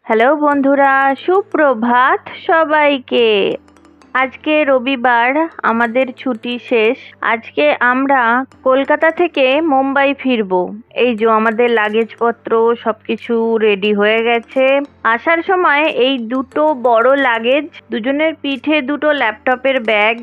Hello বন্ধুরা, সুপ্রভাত সবাইকে। আজকে রবিবার, আমাদের ছুটি শেষ। আজকে আমরা কলকাতা থেকে মুম্বাই ফিরবো। এই যে আমাদের লাগেজপত্র সবকিছু রেডি হয়ে গেছে। আসার সময় এই দুটো বড় লাগেজ, দুজনের পিঠে দুটো ল্যাপটপের ব্যাগ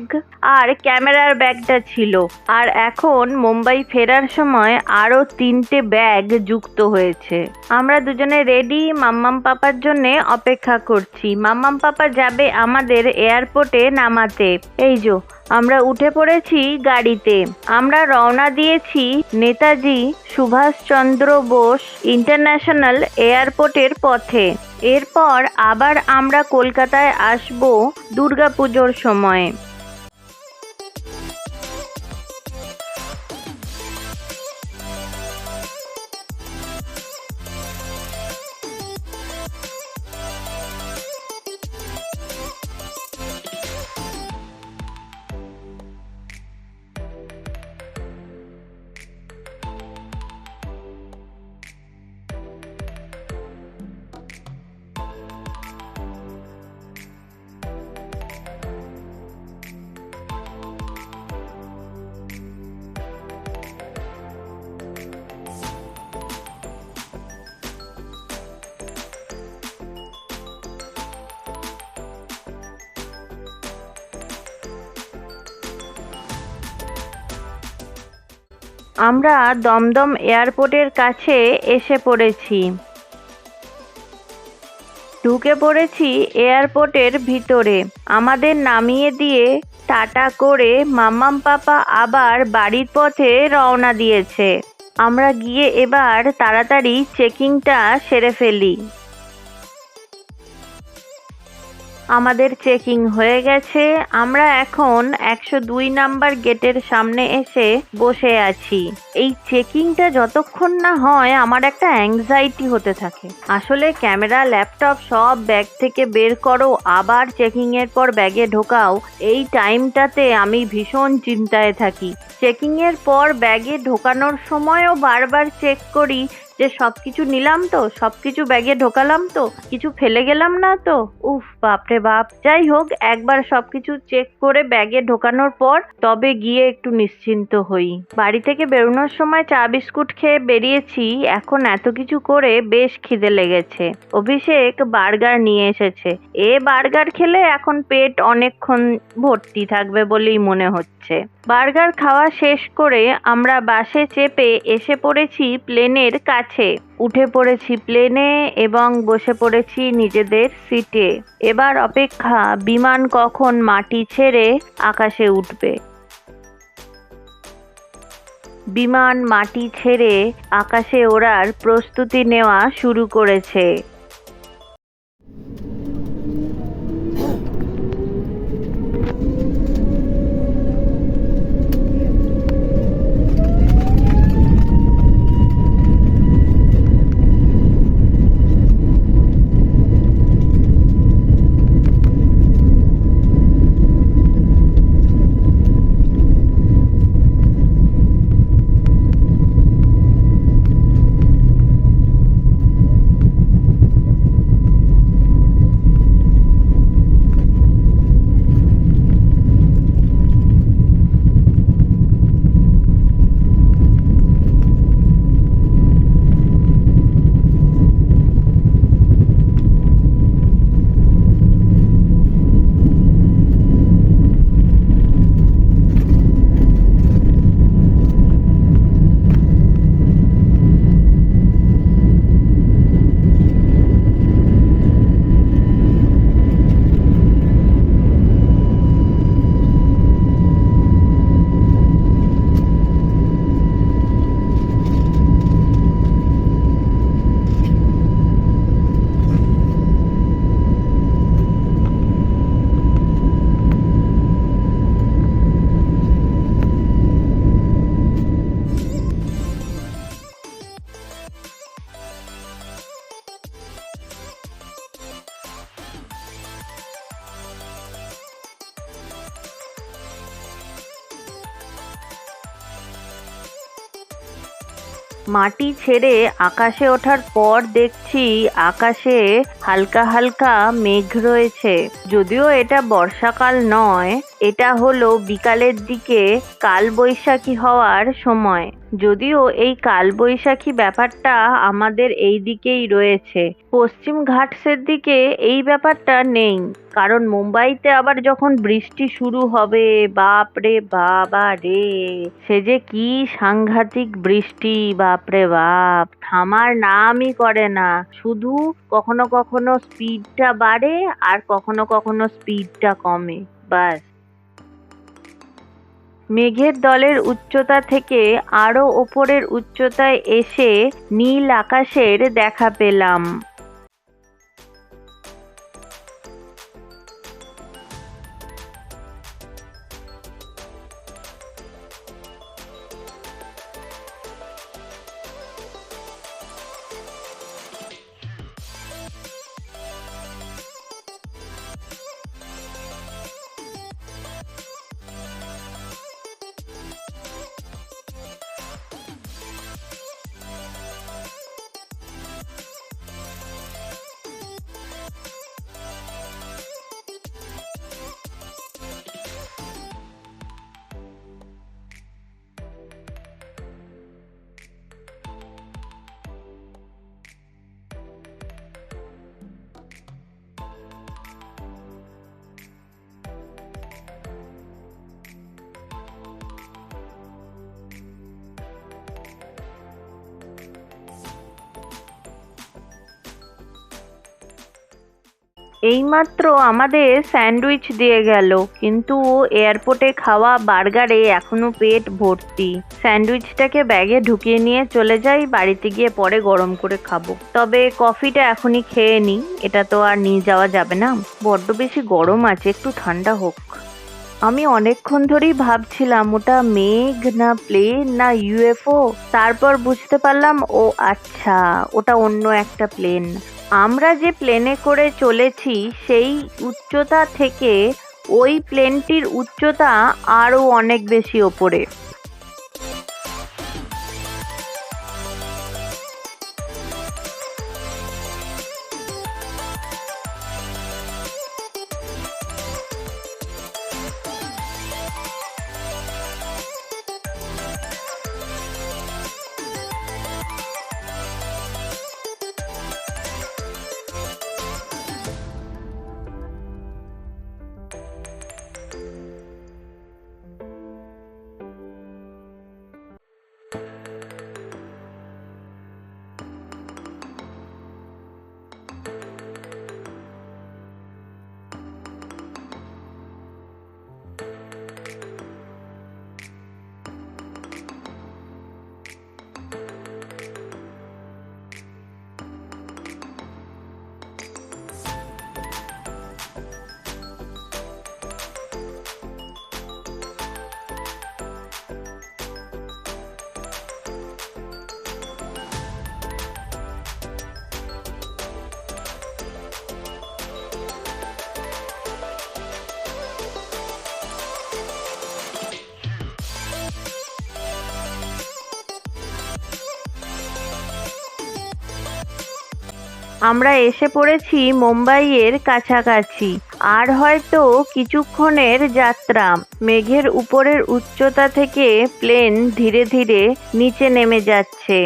আর ক্যামেরার ব্যাগটা ছিল। আর এখন মুম্বাই ফেরার সময় আরো 3টে ব্যাগ যুক্ত হয়েছে। আমরা দুজনে রেডি, মাম্মাম পাপার জন্যে অপেক্ষা করছি। মাম্মাম পাপা যাবে আমাদের এয়ারপোর্টে নামাতে। এই যে আমরা উঠে পড়েছি গাড়িতে। আমরা রওনা দিয়েছি নেতাজি সুভাষচন্দ্র বোস ইন্টারন্যাশনাল এয়ারপোর্টের পথে। এরপর আবার আমরা কলকাতায় আসবো দুর্গাপুজোর সময়। আমরা দমদম এয়ারপোর্টের কাছে এসে পড়েছি। ঢুকে পড়েছি এয়ারপোর্টের ভিতরে। আমাদের নামিয়ে দিয়ে টাটা করে মাম্মাম পাপা আবার বাড়ির পথে রওনা দিয়েছে। আমরা গিয়ে এবার তাড়াতাড়ি চেকিংটা সেরে ফেলি। আমাদের চেকিং হয়ে গেছে। আমরা এখন 102 নাম্বার গেটের সামনে এসে বসে আছি। এই চেকিংটা যতক্ষণ না হয় আমার একটা অ্যাংজাইটি হতে থাকে। আসলে ক্যামেরা, ল্যাপটপ সব ব্যাগ থেকে বের করো, আবার চেকিং এর পর ব্যাগে ঢোকাও। এই টাইমটাতে আমি ভীষণ চিন্তায় থাকি। চেকিং এর পর ব্যাগে ঢোকানোর সময়ও বারবার চেক করি যে সবকিছু নিলাম তো, সবকিছু ব্যাগে ঢোকালাম তো, কিছু ফেলে গেলাম না তো। উফ, বাপরে বাপ। যাই হোক, একবার সবকিছু চেক করে ব্যাগে ঢোকানোর পর তবে গিয়ে একটু নিশ্চিন্ত হই। বাড়ি থেকে বেরোনোর সময় চা বিস্কুট খেয়ে বেরিয়েছি। এখন এত কিছু করে বেশ খিদে লেগেছে। অভিষেক বার্গার নিয়ে এসেছে। বার্গার খেলে এখন পেট অনেকক্ষণ ভর্তি থাকবে বলেই মনে হচ্ছে। বার্গার খাওয়া শেষ করে আমরা বাসে চেপে এসে পড়েছি প্লেনের কাছে। উঠে পড়েছি প্লেনে এবং বসে পড়েছি নিজেদের সিটে। এবার অপেক্ষা, বিমান কখন মাটি ছেড়ে আকাশে উঠবে। বিমান মাটি ছেড়ে আকাশে ওড়ার প্রস্তুতি নেওয়া শুরু করেছে। মাটি ছেড়ে আকাশে ওঠার পর দেখছি আকাশে হালকা হালকা মেঘ রয়েছে। যদিও এটা বর্ষাকাল নয়, এটা হলো বিকালের দিকে কালবৈশাখী হওয়ার সময়। যদিও এই কালবৈশাখী ব্যাপারটা আমাদের এই দিকেই রয়েছে, পশ্চিম ঘাটসের দিকে এই ব্যাপারটা নেই। কারণ মুম্বাইতে আবার যখন বৃষ্টি শুরু হবে, বাপ রে বাবা রে, সে যে কি সাংঘাতিক বৃষ্টি, বাপ রে বাপ, থামার নামই করে না। শুধু কখনো কখনো স্পিডটা বাড়ে আর কখনো কখনো স্পিডটা কমে, বাস। মেঘের দলের উচ্চতা থেকে আরো ওপরের উচ্চতায় এসে নীল আকাশের দেখা পেলাম। এইমাত্র আমাদের স্যান্ডউইচ দিয়ে গেল, কিন্তু এয়ারপোর্টে খাওয়া বার্গারে এখনো পেট ভর্তি। স্যান্ডউইচটাকে ব্যাগে ঢুকিয়ে নিয়ে চলে যাই, বাড়িতে গিয়ে পরে গরম করে খাবো। তবে কফিটা এখনই খেয়ে নিই, এটা তো আর নিয়ে যাওয়া যাবে না, বড্ড বেশি গরম আছে, একটু ঠান্ডা হোক। আমি অনেকক্ষণ ধরেই ভাবছিলাম ওটা মেঘ না প্লেন না ইউএফও, তারপর বুঝতে পারলাম ও আচ্ছা, ওটা অন্য একটা প্লেন। আমরা যে প্লেনে করে চলেছি সেই উচ্চতা থেকে ওই প্লেনটির উচ্চতা আরো অনেক বেশি ওপরে। আমরা এসে পড়েছি মুম্বাইয়ের কাছাকাছি, আর হয়তো কিছুক্ষণের যাত্রা। মেঘের উপরের উচ্চতা থেকে প্লেন ধীরে ধীরে নিচে নেমে যাচ্ছে।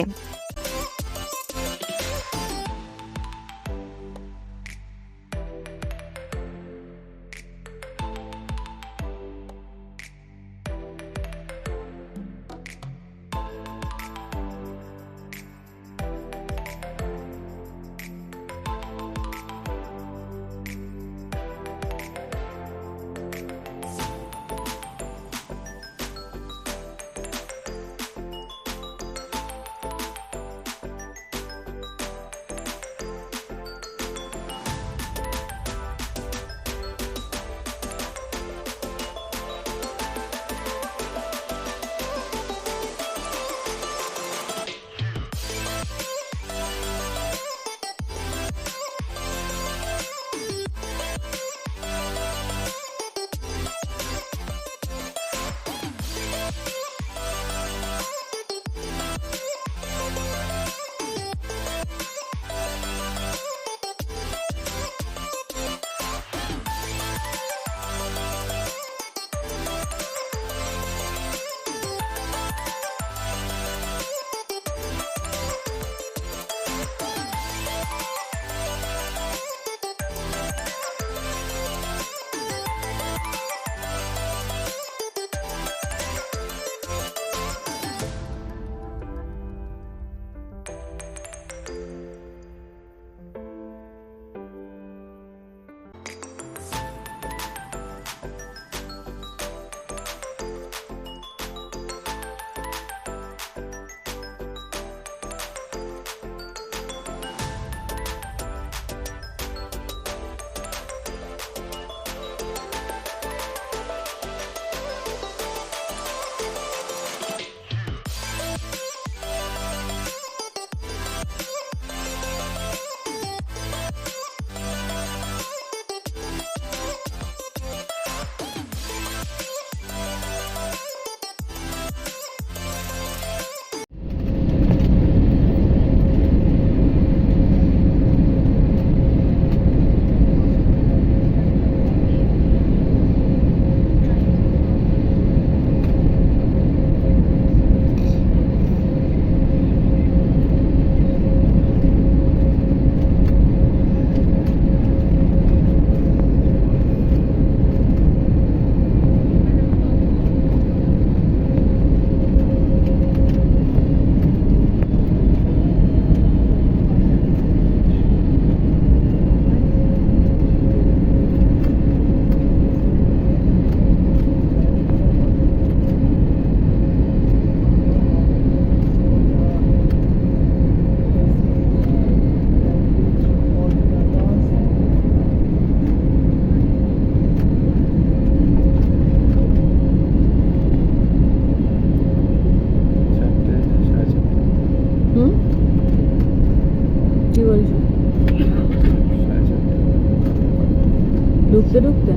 ঢুকতে ঢুকতে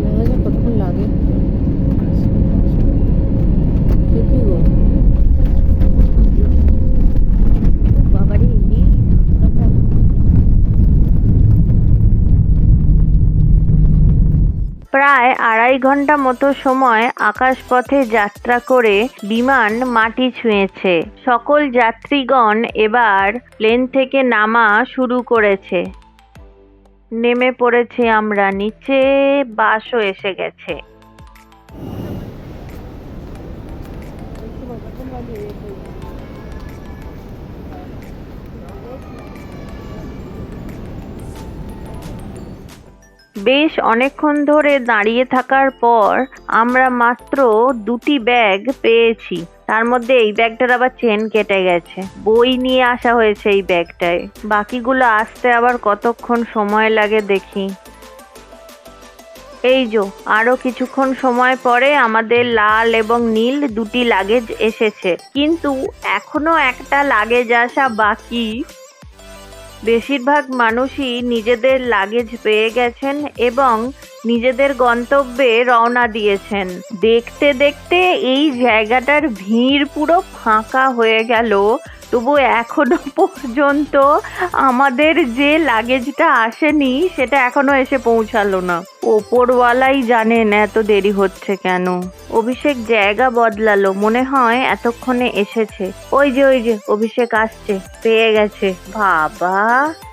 দেখা যাক কতক্ষণ লাগে। সে কি গো বাবারই প্রায় 2.5 ঘন্টা মতো সময় আকাশপথে যাত্রা করে বিমান মাটি ছুঁয়েছে। সকল যাত্রীগণ এবার প্লেন থেকে নামা শুরু করেছে। নেমে পড়েছি আমরা নিচে, বাসও এসে গেছে। বেশ অনেকক্ষণ ধরে দাঁড়িয়ে থাকার পর আমরা মাত্র 2টি ব্যাগ পেয়েছি। তার মধ্যে এই ব্যাগটার আবার চেন কেটে গেছে। বই নিয়ে আসা হয়েছে এই ব্যাগটায়। বাকিগুলো আসতে আবার কতক্ষণ সময় লাগে দেখি। এই যো আরো কিছুক্ষণ সময় পরে আমাদের লাল এবং নীল 2টি লাগেজ এসেছে, কিন্তু এখনো একটা লাগেজ আসা বাকি। বেশিরভাগ মানুষই নিজেদের লাগেজ পেয়ে গেছেন এবং নিজেদের গন্তব্যে রওনা দিয়েছেন। দেখতে দেখতে এই জায়গাটার ভিড় পুরো ফাঁকা হয়ে গেল, তবু এখনো পর্যন্ত আমাদের যে লাগেজটা আসেনি সেটা এখনো এসে পৌঁছালো না। ওপরওয়ালাই জানেন এত দেরি হচ্ছে কেন। অভিষেক জায়গা বদলালো, মনে হয় এতক্ষণে এসেছে। ওই যে অভিষেক আসছে, পেয়ে গেছে। বাবা,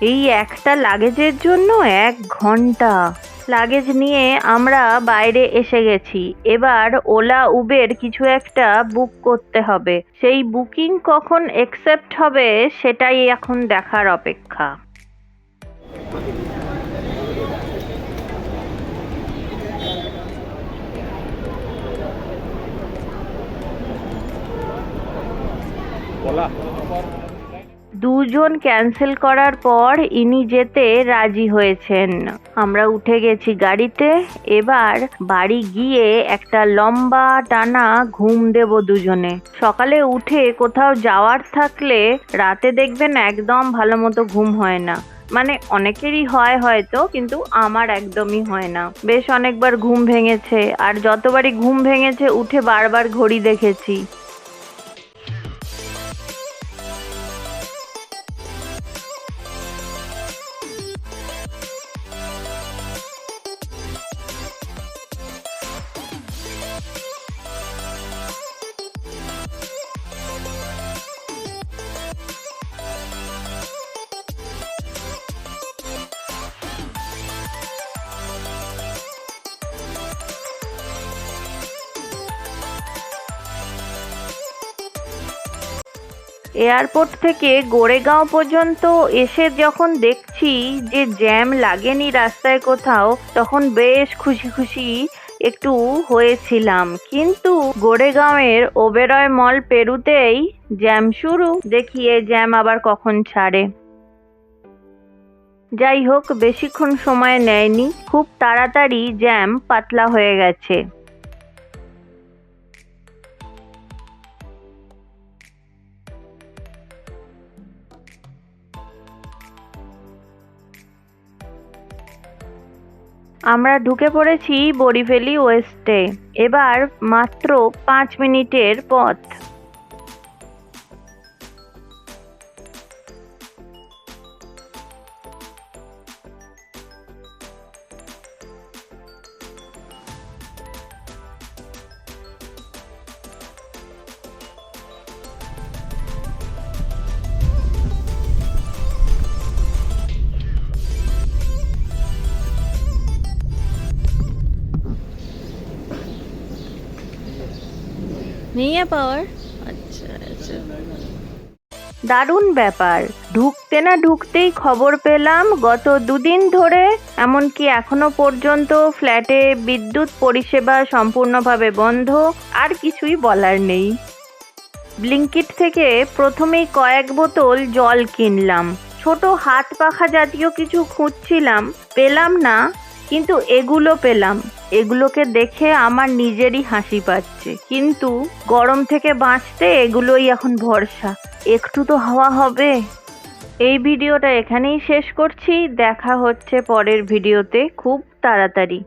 এই একটা লাগেজের জন্য 1 ঘন্টা। লাগেজ নিয়ে আমরা বাইরে এসে গেছি। এবার ওলা উবের কিছু একটা বুক করতে হবে। সেই বুকিং কখন অ্যাকসেপ্ট হবে সেটাই এখন দেখার অপেক্ষা। দুজন ক্যান্সেল করার পর ইনি যেতে রাজি হয়েছেন। আমরা উঠে গেছি গাড়িতে। এবার বাড়ি গিয়ে একটা লম্বা টানা ঘুম দেব দুজনে। সকালে উঠে কোথাও যাওয়ার থাকলে রাতে দেখবেন একদম ভালো মতো ঘুম হয় না। মানে অনেকেরই হয় হয়তো, কিন্তু আমার একদমই হয় না। বেশ অনেকবার ঘুম ভেঙেছে, আর যতবারই ঘুম ভেঙেছে উঠে বারবার ঘড়ি দেখেছি। এয়ারপোর্ট থেকে গোরেগাঁও পর্যন্ত এসে যখন দেখছি যে জ্যাম লাগেনি রাস্তায় কোথাও, তখন বেশ খুশি খুশি একটু হয়েছিলাম। কিন্তু গোরেগাঁওয়ের ওবেরয় মল পেরুতেই জ্যাম শুরু। দেখি এ জ্যাম আবার কখন ছাড়ে। যাই হোক, বেশিক্ষণ সময় নেয়নি, খুব তাড়াতাড়ি জ্যাম পাতলা হয়ে গেছে। আমরা ঢুকে পড়েছি বরিভ্যালি ওয়েস্টে। এবার মাত্র 5 মিনিটের পথ। नहीं है पावर। अच्छा अच्छा, দারুণ ব্যাপার। ঢুকতে না ঢুকতেই খবর পেলাম গত 2 দিন ধরে, এমনকি এখনো পর্যন্ত ফ্ল্যাটে বিদ্যুৎ পরিষেবা সম্পূর্ণভাবে বন্ধ। আর কিছুই বলার নেই। ব্লিঙ্কিট থেকে প্রথমেই কয়েক বোতল জল কিনলাম। ছোট হাত পাখা জাতীয় কিছু খুঁজছিলাম, পেলাম না, কিন্তু এগুলো পেলাম। এগুলোকে দেখে আমার নিজেরই হাসি পাচ্ছে, কিন্তু গরম থেকে বাঁচতে এগুলোই এখন ভরসা। একটু তো হাওয়া হবে। এই ভিডিওটা এখানেই শেষ করছি, দেখা হচ্ছে পরের ভিডিওতে খুব তাড়াতাড়ি।